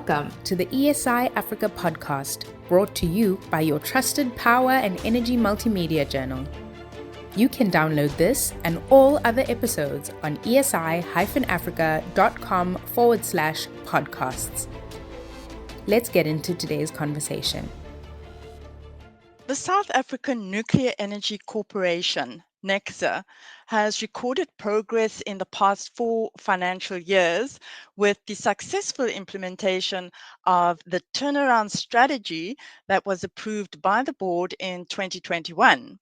Welcome to the ESI Africa podcast, brought to you by your trusted power and energy multimedia journal. You can download this and all other episodes on esi-africa.com/podcasts. Let's get into today's conversation. The South African Nuclear Energy Corporation, Necsa, has recorded progress in the past 4 financial years with the successful implementation of the turnaround strategy that was approved by the board in 2021.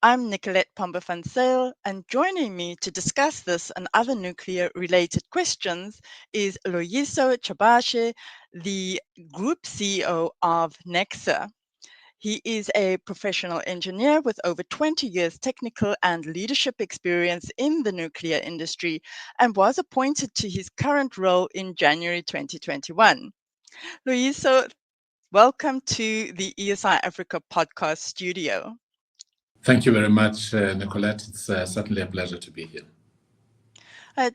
I'm Nicolette Pombo-van Zyl, and joining me to discuss this and other nuclear-related questions is Loyiso Tyabashe, the Group CEO of Necsa. He is a professional engineer with over 20 years technical and leadership experience in the nuclear industry and was appointed to his current role in January 2021. Loyiso, welcome to the ESI Africa podcast studio. Thank you very much, Nicolette. It's certainly a pleasure to be here.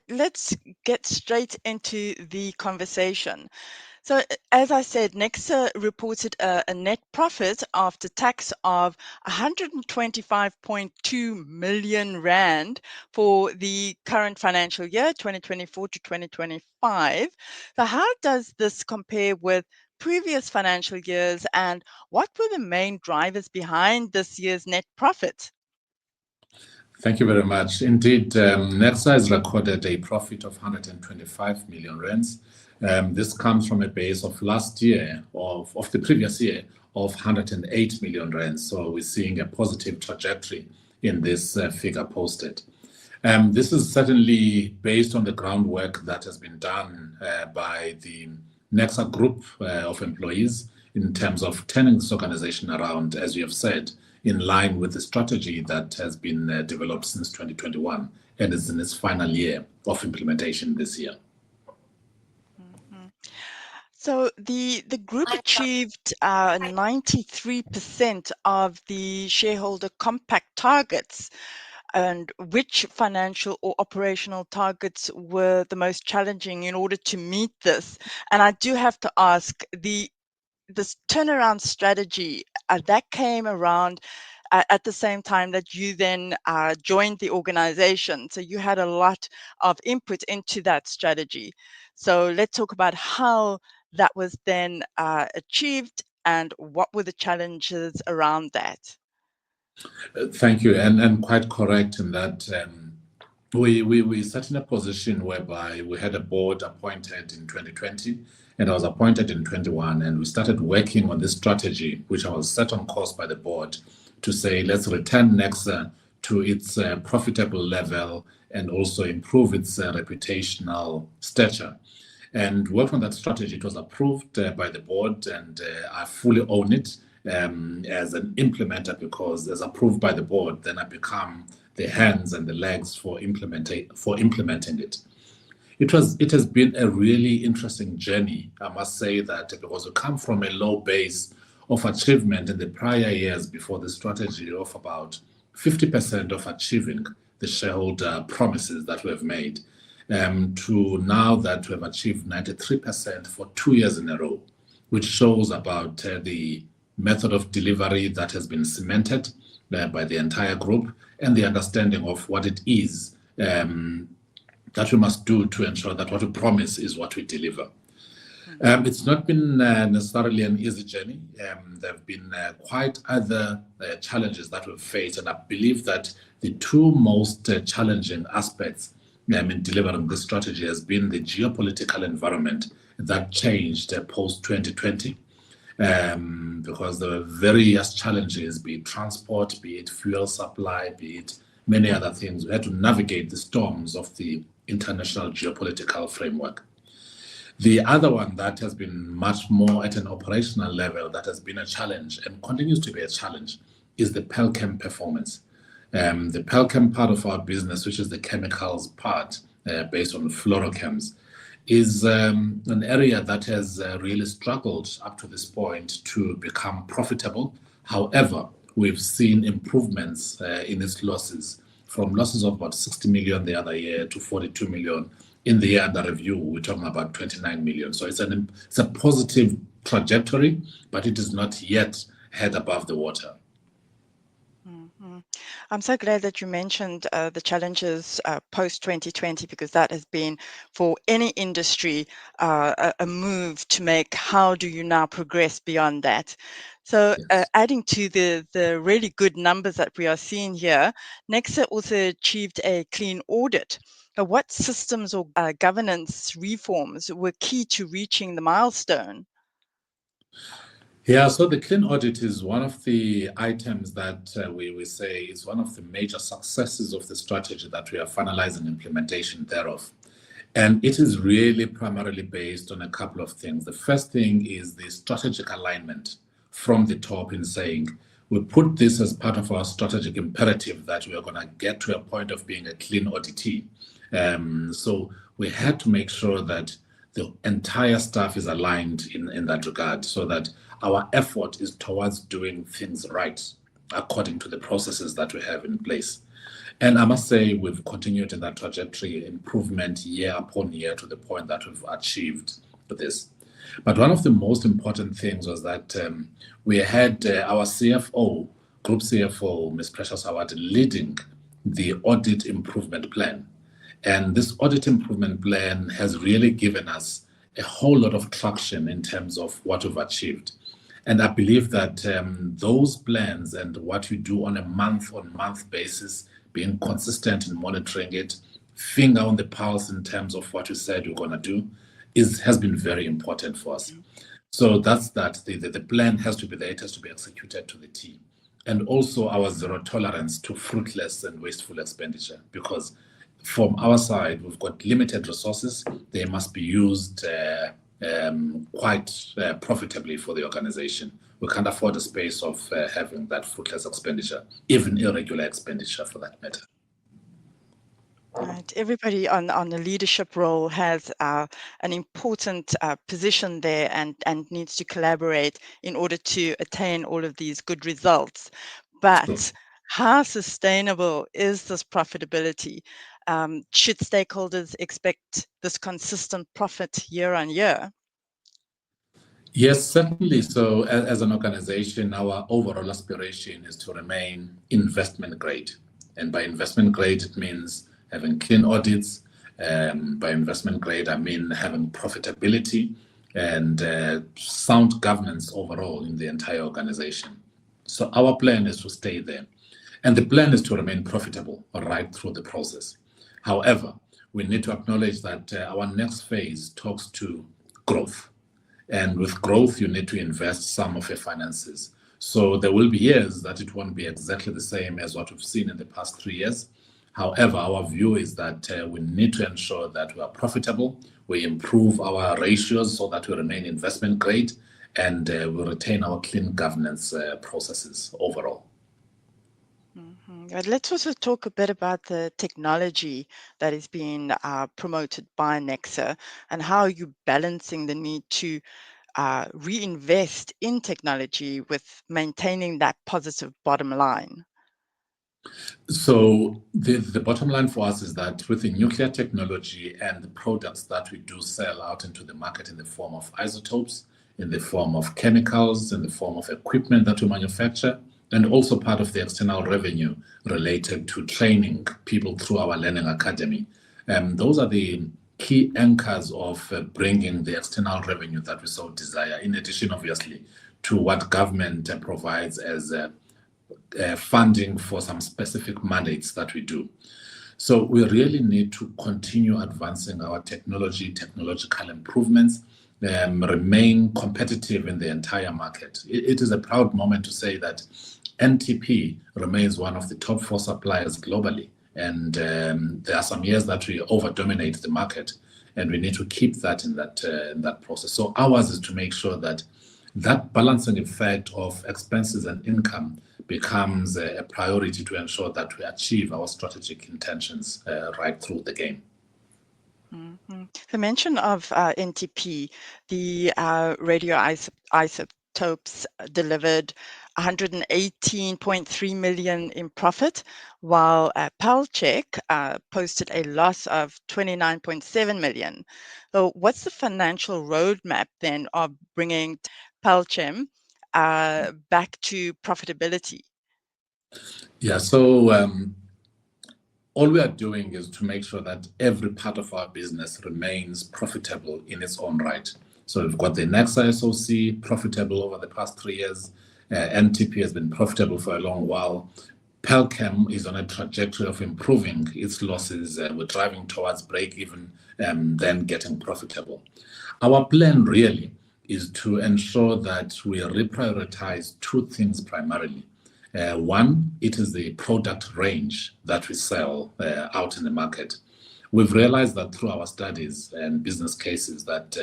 Let's get straight into the conversation. So, as I said, Necsa reported a net profit after tax of 125.2 million rand for the current financial year, 2024 to 2025. So how does this compare with previous financial years, and what were the main drivers behind this year's net profit? Thank you very much. Indeed, Necsa has recorded a profit of 125 million rands. This comes from a base of last year, of the previous year, of 108 million rands. So we're seeing a positive trajectory in this figure posted. This is certainly based on the groundwork that has been done by the Necsa group of employees in terms of turning this organization around, as you have said, in line with the strategy that has been developed since 2021 and is in its final year of implementation this year. So the group achieved 93% of the shareholder compact targets. And which financial or operational targets were the most challenging in order to meet this? And I do have to ask, this turnaround strategy that came around at the same time that you then joined the organization. So you had a lot of input into that strategy. So let's talk about how that was then achieved and what were the challenges around that. Thank you, and quite correct in that we sat in a position whereby we had a board appointed in 2020 and I was appointed in 21, and we started working on this strategy, which I was set on course by the board to say, let's return Necsa to its profitable level and also improve its reputational stature. And work on that strategy. It was approved by the board, and I fully own it as an implementer, because as approved by the board, then I become the hands and the legs for implementing it. It has been a really interesting journey, I must say that, because we come from a low base of achievement in the prior years before the strategy of about 50% of achieving the shareholder promises that we have made, to now that we have achieved 93% for 2 years in a row, which shows about the method of delivery that has been cemented by the entire group and the understanding of what it is that we must do to ensure that what we promise is what we deliver. It's not been necessarily an easy journey. There have been quite other challenges that we've faced, and I believe that the 2 most challenging aspects in delivering this strategy has been the geopolitical environment that changed post-2020, because there were various challenges, be it transport, be it fuel supply, be it many other things. We had to navigate the storms of the international geopolitical framework. The other one that has been much more at an operational level that has been a challenge and continues to be a challenge is the Pelchem performance. The Pelchem part of our business, which is the chemicals part based on fluorochems, is an area that has really struggled up to this point to become profitable. However, we've seen improvements in its losses from losses of about 60 million the other year to 42 million. In the year under review, we're talking about 29 million. So it's a positive trajectory, but it is not yet head above the water. I'm so glad that you mentioned the challenges post 2020, because that has been for any industry a move to make how do you now progress beyond that. So Yes. adding to the really good numbers that we are seeing here, Necsa also achieved a clean audit. What systems or governance reforms were key to reaching the milestone? Yeah, so the clean audit is one of the items that we say is one of the major successes of the strategy that we are finalizing implementation thereof. And it is really primarily based on a couple of things. The first thing is the strategic alignment from the top in saying, we put this as part of our strategic imperative that we are going to get to a point of being a clean auditee. So we had to make sure that the entire staff is aligned in that regard, so that our effort is towards doing things right according to the processes that we have in place. And I must say we've continued in that trajectory, improvement year upon year, to the point that we've achieved this. But one of the most important things was that we had our CFO, Group CFO, Ms. Precious Howard, leading the audit improvement plan. And this audit improvement plan has really given us a whole lot of traction in terms of what we've achieved. And I believe that those plans and what we do on a month-on-month basis, being consistent in monitoring it, finger on the pulse in terms of what we said we're going to do, has been very important for us. So that's that. The plan has to be there. It has to be executed to the T. And also our zero tolerance to fruitless and wasteful expenditure, because from our side, we've got limited resources. They must be used quite profitably for the organization. We can't afford a space of having that fruitless expenditure, even irregular expenditure for that matter. Right. Everybody on the leadership role has an important position there and needs to collaborate in order to attain all of these good results. But how sustainable is this profitability? Should stakeholders expect this consistent profit year on year? Yes, certainly. So as an organization, our overall aspiration is to remain investment grade. And by investment grade, it means having clean audits. By investment grade, I mean having profitability and sound governance overall in the entire organization. So our plan is to stay there. And the plan is to remain profitable right through the process. However, we need to acknowledge that our next phase talks to growth. And with growth, you need to invest some of your finances. So there will be years that it won't be exactly the same as what we've seen in the past 3 years. However, our view is that we need to ensure that we are profitable, we improve our ratios so that we remain investment grade, and we retain our clean governance processes overall. Let's also talk a bit about the technology that is being promoted by Necsa and how you're balancing the need to reinvest in technology with maintaining that positive bottom line. So the bottom line for us is that with the nuclear technology and the products that we do sell out into the market in the form of isotopes, in the form of chemicals, in the form of equipment that we manufacture, and also part of the external revenue related to training people through our learning academy. Those are the key anchors of bringing the external revenue that we so desire, in addition, obviously, to what government provides as funding for some specific mandates that we do. So we really need to continue advancing our technological improvements, remain competitive in the entire market. It is a proud moment to say that NTP remains one of the top 4 suppliers globally. And there are some years that we over-dominate the market, and we need to keep that in that process. So ours is to make sure that that balancing effect of expenses and income becomes a priority to ensure that we achieve our strategic intentions right through the game. The mention of NTP, the radioisotopes delivered 118.3 million in profit, while Pelchek posted a loss of 29.7 million. So what's the financial roadmap then of bringing Pelchem back to profitability? Yeah, so all we are doing is to make sure that every part of our business remains profitable in its own right. So we've got the Necsa SOC profitable over the past 3 years. NTP has been profitable for a long while. Pelchem is on a trajectory of improving its losses. We're driving towards break even and then getting profitable. Our plan really is to ensure that we reprioritize two things primarily. One, it is the product range that we sell out in the market. We've realized that through our studies and business cases that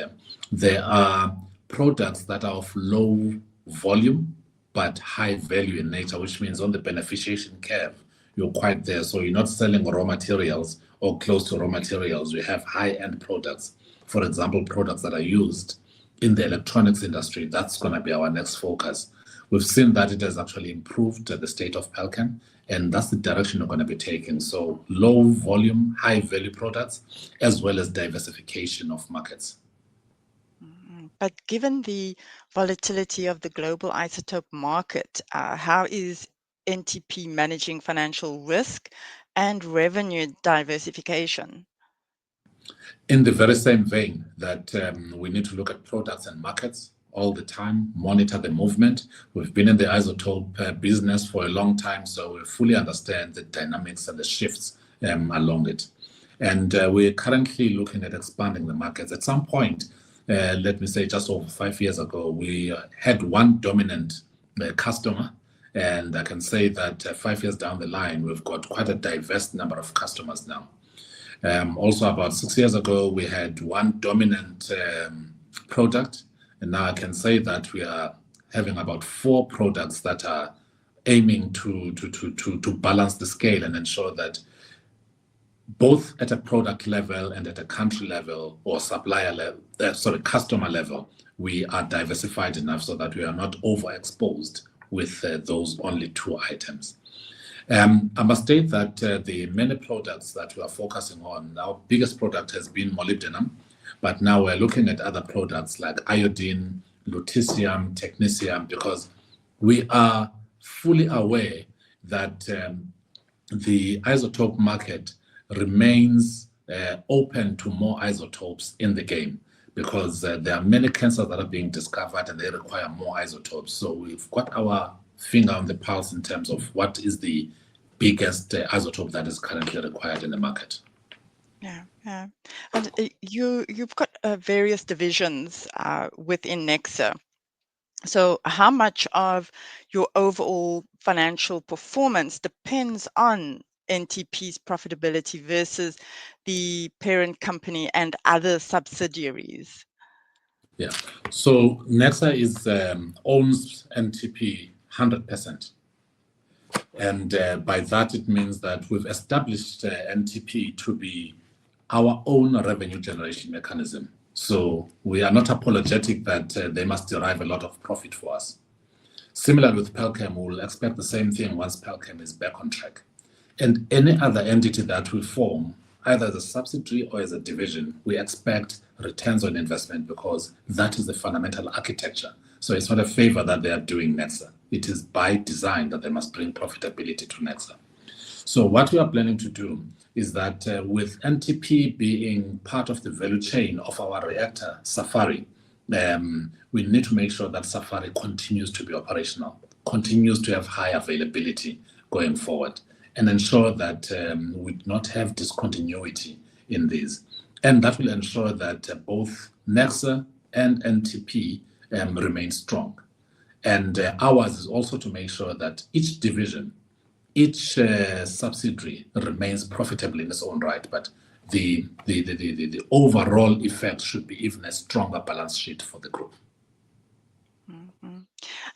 there are products that are of low volume but high value in nature, which means on the beneficiation curve, you're quite there. So you're not selling raw materials or close to raw materials. You have high-end products. For example, products that are used in the electronics industry. That's going to be our next focus. We've seen that it has actually improved the state of Pelchem, and that's the direction we're going to be taking. So low volume, high value products, as well as diversification of markets. But given the volatility of the global isotope market, how is NTP managing financial risk and revenue diversification? In the very same vein that we need to look at products and markets all the time, monitor the movement. We've been in the isotope business for a long time, so we fully understand the dynamics and the shifts along it. And we're currently looking at expanding the markets. At some point, let me say just over 5 years ago, we had one dominant customer. And I can say that 5 years down the line, we've got quite a diverse number of customers now. Also, about 6 years ago, we had one dominant product. And now I can say that we are having about 4 products that are aiming to balance the scale and ensure that both at a product level and at a country level or supplier level, customer level, we are diversified enough so that we are not overexposed with those only 2 items. I must state that the many products that we are focusing on, our biggest product has been molybdenum, but now we're looking at other products like iodine, lutetium, technetium, because we are fully aware that the isotope market remains open to more isotopes in the game, because there are many cancers that are being discovered and they require more isotopes. So we've got our finger on the pulse in terms of what is the biggest isotope that is currently required in the market. Yeah. And you've got various divisions within Necsa. So how much of your overall financial performance depends on NTP's profitability versus the parent company and other subsidiaries? Yeah. So Necsa owns NTP 100%. And by that, it means that we've established NTP to be our own revenue generation mechanism. So we are not apologetic that they must derive a lot of profit for us. Similar with Pelchem, we'll expect the same thing once Pelchem is back on track. And any other entity that we form, either as a subsidiary or as a division, we expect returns on investment because that is the fundamental architecture. So it's not a favor that they are doing Necsa. It is by design that they must bring profitability to Necsa. So what we are planning to do is that with NTP being part of the value chain of our reactor, Safari, we need to make sure that Safari continues to be operational, continues to have high availability going forward, and ensure that we do not have discontinuity in these. And that will ensure that both Necsa and NTP remain strong. And ours is also to make sure that each division, each subsidiary remains profitable in its own right, but the overall effect should be even a stronger balance sheet for the group. Mm-hmm.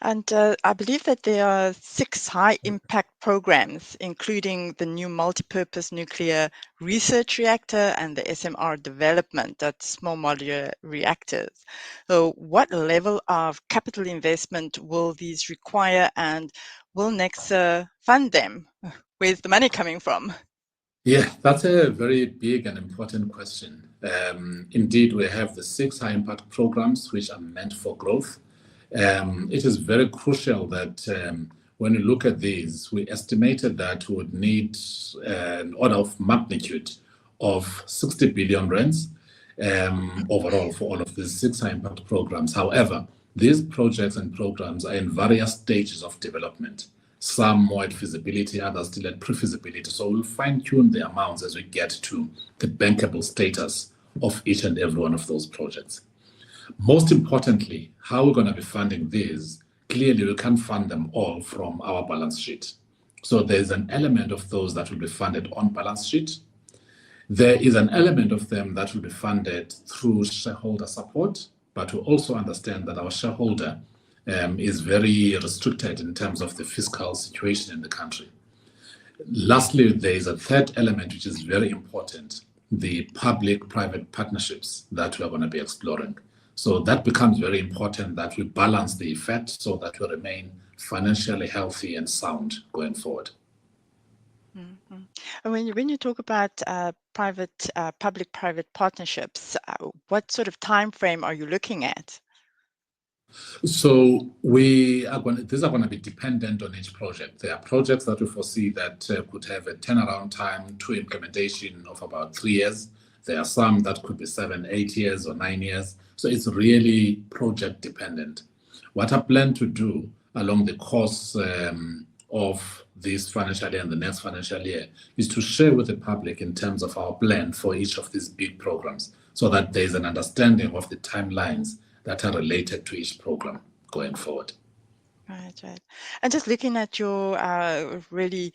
And I believe that there are 6 high-impact programs, including the new multipurpose nuclear research reactor and the SMR development, that's small modular reactors. So what level of capital investment will these require, and will Necsa fund them? Where's the money coming from? Yeah, that's a very big and important question. Indeed, we have the 6 high impact programs which are meant for growth. It is very crucial that when you look at these, we estimated that we would need an order of magnitude of 60 billion rands overall for all of these 6 high impact programs. However, these projects and programs are in various stages of development. Some more at feasibility, others still at pre-feasibility. So we'll fine-tune the amounts as we get to the bankable status of each and every one of those projects. Most importantly, how we're going to be funding these, clearly we can't fund them all from our balance sheet. So there's an element of those that will be funded on balance sheet. There is an element of them that will be funded through shareholder support, but we also understand that our shareholder is very restricted in terms of the fiscal situation in the country. Lastly, there is a third element which is very important, the public-private partnerships that we are going to be exploring. So that becomes very important that we balance the effect so that we remain financially healthy and sound going forward. Mm-hmm. And when you talk about public-private partnerships, what sort of time frame are you looking at? So these are going to be dependent on each project. There are projects that we foresee that could have a turnaround time to implementation of about 3 years. There are some that could be 7, 8 years or 9 years. So it's really project dependent. What I plan to do along the course of this financial year and the next financial year is to share with the public in terms of our plan for each of these big programs so that there's an understanding of the timelines that are related to each program going forward. Right. And just looking at your really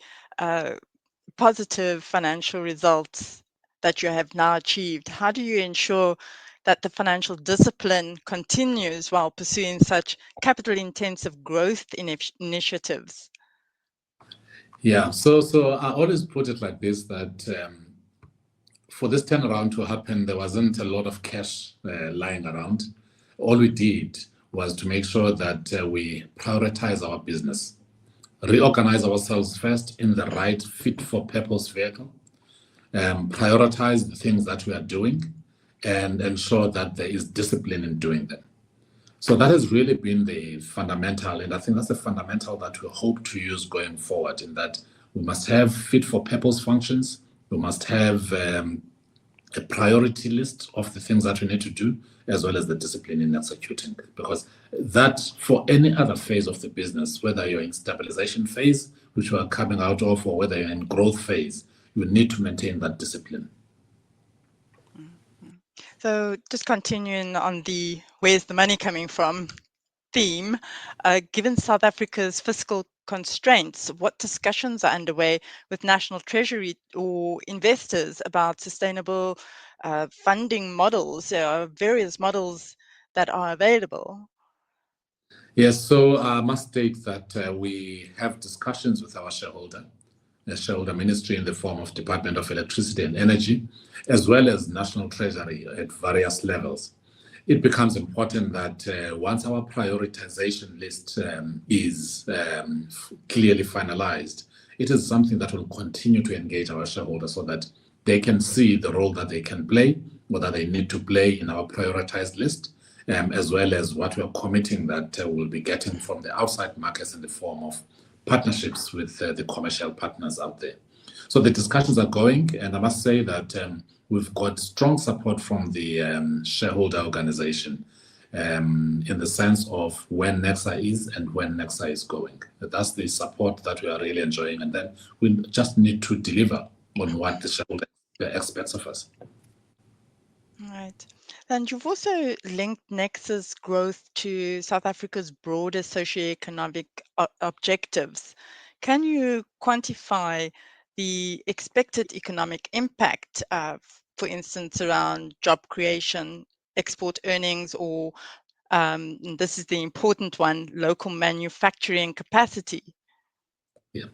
positive financial results that you have now achieved, how do you ensure that the financial discipline continues while pursuing such capital-intensive growth initiatives? Yeah, so I always put it like this, that for this turnaround to happen, there wasn't a lot of cash lying around. All we did was to make sure that we prioritize our business, reorganize ourselves first in the right fit-for-purpose vehicle, prioritize the things that we are doing, and ensure that there is discipline in doing them. So that has really been the fundamental, and I think that's the fundamental that we hope to use going forward, in that we must have fit-for-purpose functions, we must have a priority list of the things that we need to do, as well as the discipline in executing. Because that, for any other phase of the business, whether you're in stabilization phase, which we are coming out of, or whether you're in growth phase, you need to maintain that discipline. So just continuing on the where's the money coming from theme, given South Africa's fiscal constraints, what discussions are underway with National Treasury or investors about sustainable funding models? There are various models that are available. Yes, so I must state that we have discussions with our shareholder, the shareholder ministry in the form of Department of Electricity and Energy, as well as National Treasury at various levels. It becomes important that once our prioritization list is clearly finalized, it is something that will continue to engage our shareholders so that they can see the role that they can play, or that they need to play in our prioritized list, as well as what we are committing that we'll be getting from the outside markets in the form of partnerships with the commercial partners out there. So the discussions are going, and I must say that we've got strong support from the shareholder organization in the sense of when Necsa is and when Necsa is going. That's the support that we are really enjoying, and then we just need to deliver on what the shareholder expects of us. Right. And you've also linked Necsa's growth to South Africa's broader socioeconomic objectives. Can you quantify the expected economic impact, for instance, around job creation, export earnings, or And this is the important one, local manufacturing capacity. Yeah.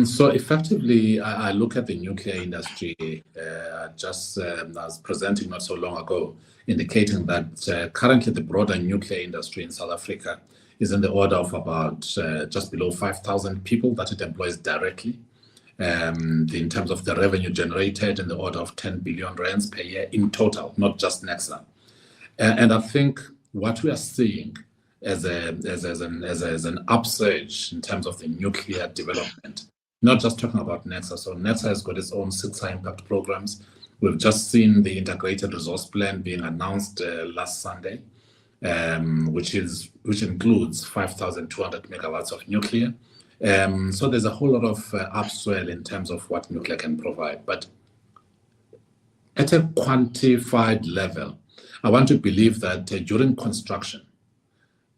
So effectively, I look at the nuclear industry. I was presenting not so long ago, indicating that currently the broader nuclear industry in South Africa is in the order of about just below 5,000 people that it employs directly. In terms of the revenue generated, in the order of 10 billion rands per year in total, not just Necsa. And I think what we are seeing as an upsurge in terms of the nuclear development, not just talking about Necsa. So Necsa has got its own 6 high impact programs. We've just seen the integrated resource plan being announced last Sunday, which includes 5,200 megawatts of nuclear. So there's a whole lot of upswell in terms of what nuclear can provide. But at a quantified level, I want to believe that during construction,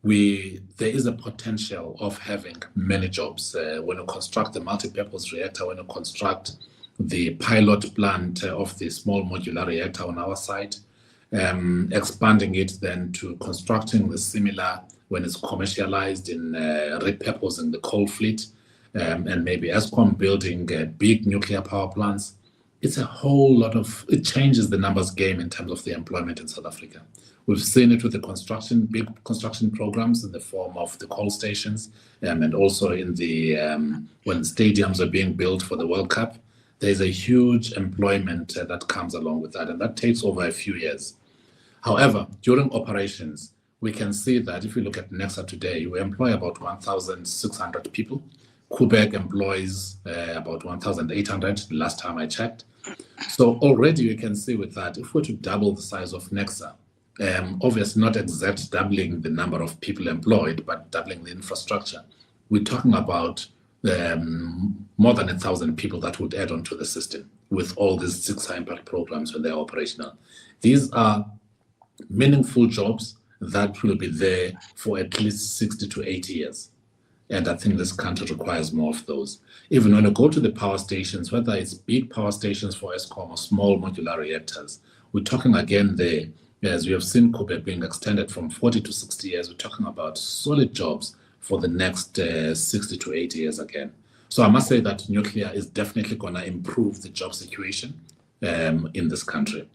there is a potential of having many jobs. When you construct the multi-purpose reactor, when you construct the pilot plant of the small modular reactor on our site, expanding it then to constructing the similar when it's commercialized in repurposing the coal fleet, and maybe Eskom building big nuclear power plants. It's a whole lot it changes the numbers game in terms of the employment in South Africa. We've seen it with the big construction programs in the form of the coal stations, and also in when stadiums are being built for the World Cup. There's a huge employment that comes along with that, and that takes over a few years. However, during operations, we can see that if we look at Necsa today, we employ about 1,600 people. Quebec employs about 1,800 the last time I checked. So already you can see with that, if we're to double the size of Necsa, obviously not exact doubling the number of people employed, but doubling the infrastructure, we're talking about more than 1,000 people that would add onto the system with all these 6 high impact programs when they're operational. These are meaningful jobs that will be there for at least 60 to 80 years. And I think this country requires more of those. Even when you go to the power stations, whether it's big power stations for Eskom or small modular reactors, we're talking again there, as we have seen Quebec being extended from 40 to 60 years, we're talking about solid jobs for the next 60 to 80 years again. So I must say that nuclear is definitely going to improve the job situation in this country.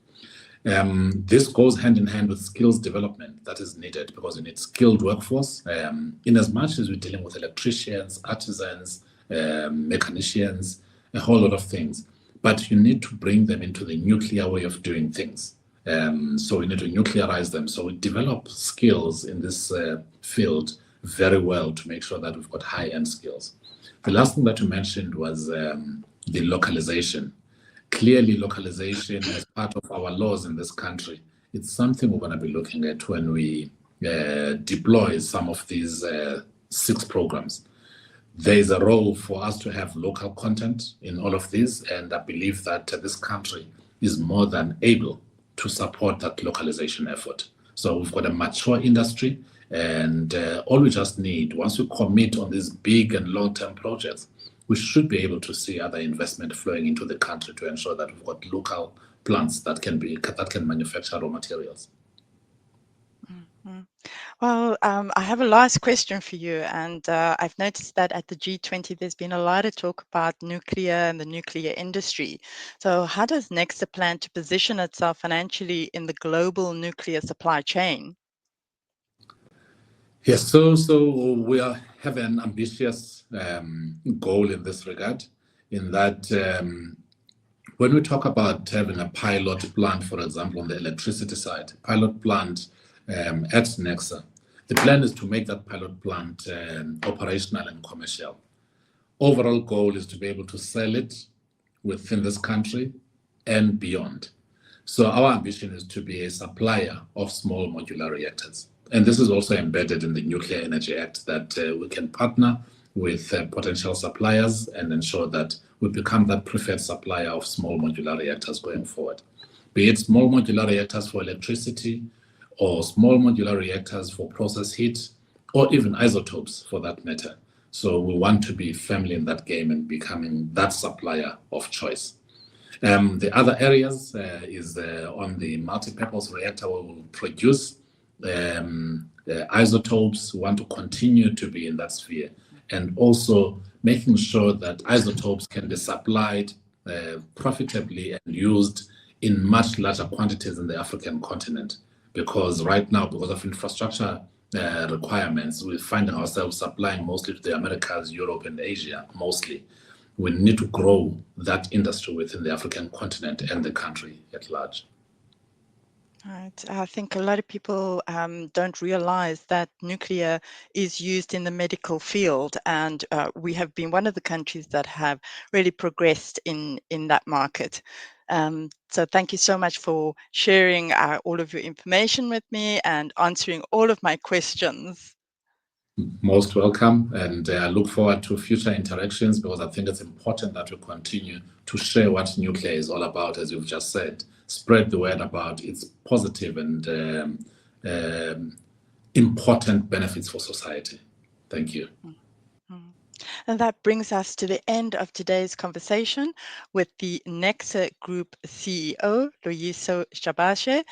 This goes hand in hand with skills development that is needed, because you need skilled workforce in as much as we're dealing with electricians, artisans, mechanicians, a whole lot of things. But you need to bring them into the nuclear way of doing things. So we need to nuclearize them. So we develop skills in this field very well to make sure that we've got high-end skills. The last thing that you mentioned was the localization. Clearly, localization as part of our laws in this country, it's something we're going to be looking at when we deploy some of these 6 programs. There is a role for us to have local content in all of these, and I believe that this country is more than able to support that localization effort. So we've got a mature industry, and all we just need, once we commit on these big and long-term projects, we should be able to see other investment flowing into the country to ensure that we've got local plants that can manufacture raw materials. Mm-hmm. Well, I have a last question for you, and I've noticed that at the G20 there's been a lot of talk about nuclear and the nuclear industry. So how does Necsa plan to position itself financially in the global nuclear supply chain? Yes, so we have an ambitious goal in this regard, in that when we talk about having a pilot plant, for example, on the electricity side, pilot plant at Necsa, the plan is to make that pilot plant operational and commercial. Overall goal is to be able to sell it within this country and beyond. So our ambition is to be a supplier of small modular reactors. And this is also embedded in the Nuclear Energy Act, that we can partner with potential suppliers and ensure that we become that preferred supplier of small modular reactors going forward. Be it small modular reactors for electricity, or small modular reactors for process heat, or even isotopes for that matter. So we want to be firmly in that game and becoming that supplier of choice. The other areas is on the multi-purpose reactor, where we will produce isotopes. We want to continue to be in that sphere, and also making sure that isotopes can be supplied profitably and used in much larger quantities in the African continent. Because right now, because of infrastructure requirements, we're finding ourselves supplying mostly to the Americas, Europe, and Asia, mostly. We need to grow that industry within the African continent and the country at large. Right. I think a lot of people don't realize that nuclear is used in the medical field, and we have been one of the countries that have really progressed in that market. So thank you so much for sharing all of your information with me and answering all of my questions. Most welcome, and I look forward to future interactions, because I think it's important that we continue to share what nuclear is all about, as you've just said. Spread the word about its positive and important benefits for society. Thank you. And that brings us to the end of today's conversation with the Necsa Group CEO, Loyiso Tyabashe.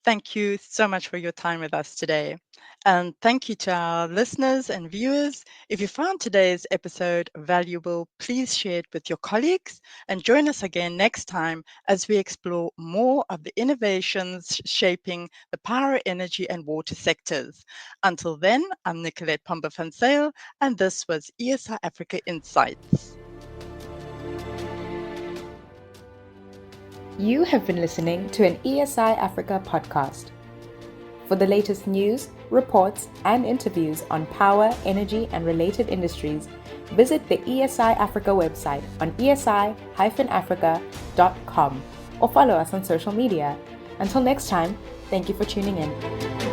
Thank you so much for your time with us today. And thank you to our listeners and viewers. If you found today's episode valuable, please share it with your colleagues and join us again next time as we explore more of the innovations shaping the power, energy, and water sectors. Until then, I'm Nicolette Pombo-van Zyl, and this was ESI Africa Insights. You have been listening to an ESI Africa podcast. For the latest news, reports, and interviews on power, energy, and related industries, visit the ESI Africa website on esi-africa.com or follow us on social media. Until next time, thank you for tuning in.